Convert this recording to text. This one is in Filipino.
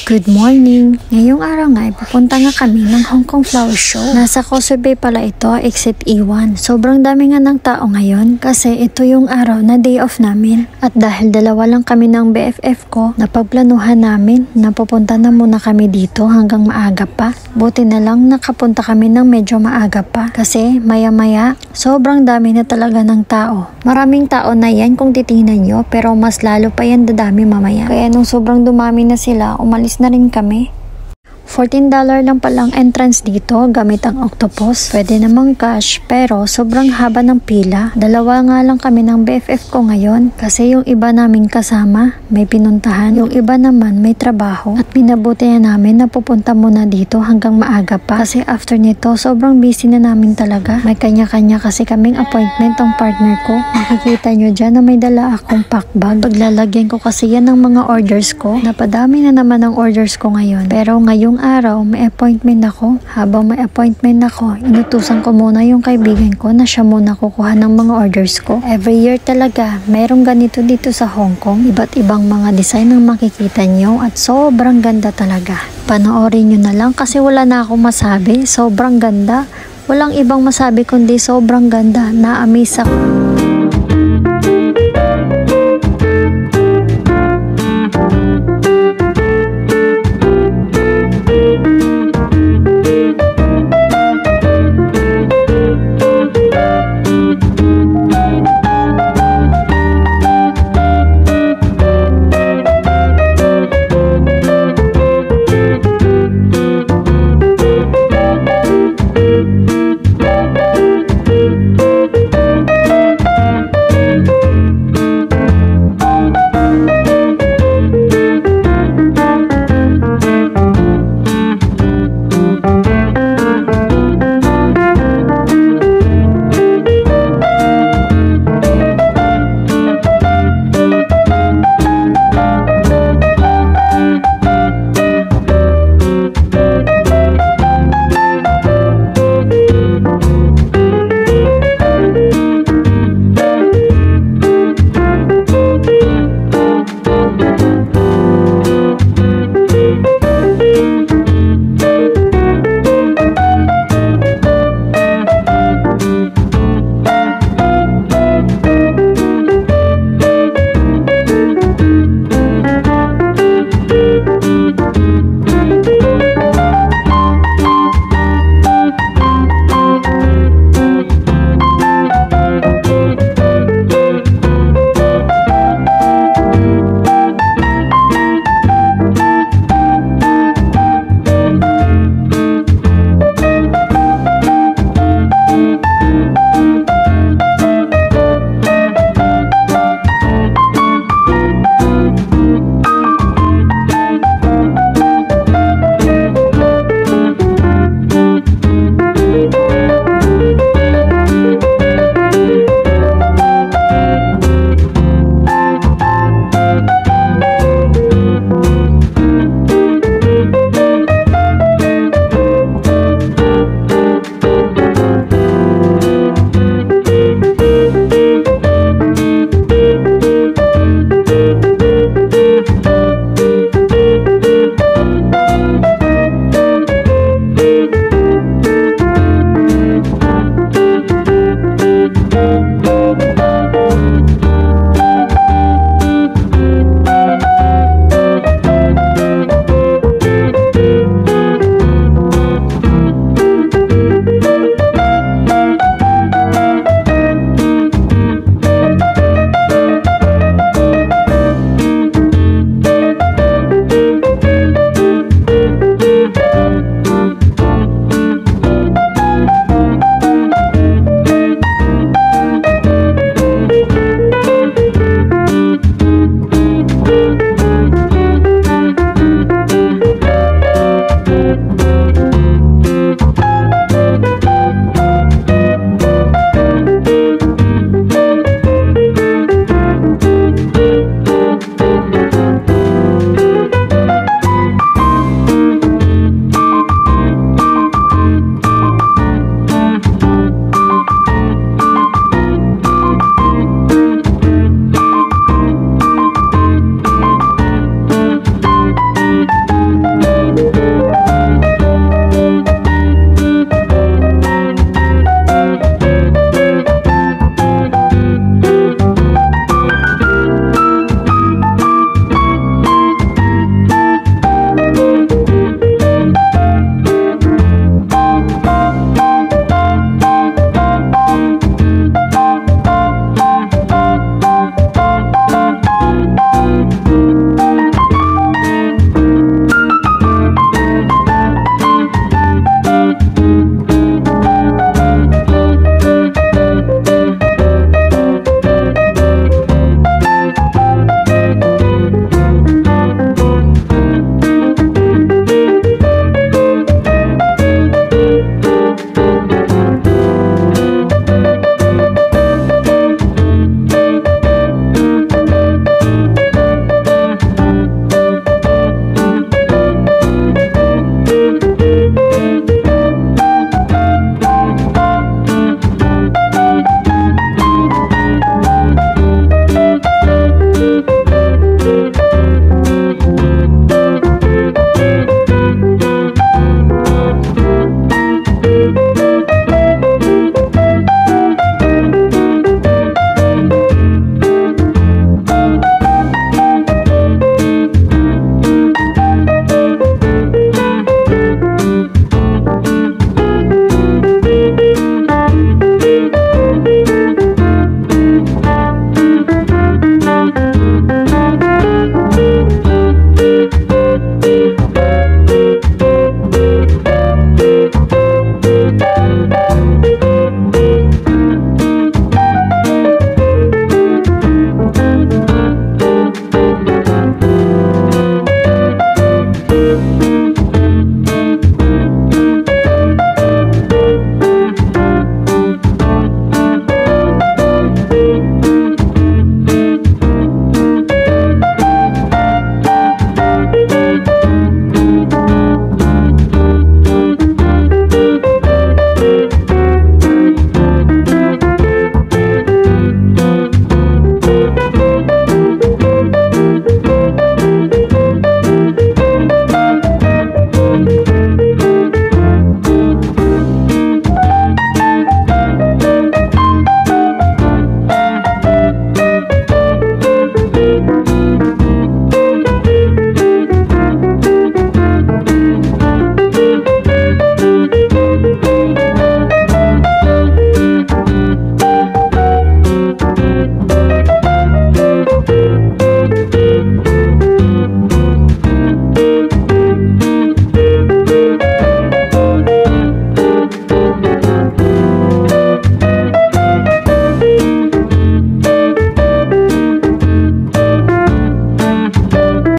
Good morning! Ngayong araw nga, pupunta nga kami ng Hong Kong Flower Show. Nasa Causeway Bay pala ito, exit E1. Sobrang dami nga ng tao ngayon kasi ito yung araw na day off namin. At dahil dalawa lang kami ng BFF ko, napagplanuhan namin na pupunta na muna kami dito hanggang maaga pa. Buti na lang nakapunta kami ng medyo maaga pa kasi maya-maya, sobrang dami na talaga ng tao. Maraming tao na yan kung titingnan nyo, pero mas lalo pa yan dadami mamaya. Kaya nung sobrang dumami na sila, umalis na rin kami. $14 lang palang entrance dito gamit ang Octopus. Pwede namang cash pero sobrang haba ng pila. Dalawa nga lang kami ng BFF ko ngayon kasi yung iba namin kasama may pinuntahan. Yung iba naman may trabaho at minabuti na namin na pupunta muna dito hanggang maaga pa kasi after nito sobrang busy na namin talaga. May kanya-kanya kasi kaming appointment ang partner ko. Makikita nyo dyan na may dala akong pack bag. Paglalagyan ko kasi yan ng mga orders ko. Napadami na naman ang orders ko ngayon. Pero ngayong araw may appointment ako. Habang may appointment ako, inutusan ko muna yung kaibigan ko na siya muna kukuha ng mga orders ko. Every year talaga mayroong ganito dito sa Hong Kong. Iba't ibang mga design ang makikita nyo at sobrang ganda talaga. Panoorin nyo na lang kasi wala na akong masabi. Sobrang ganda. Walang ibang masabi kundi sobrang ganda. Na-amaze ako.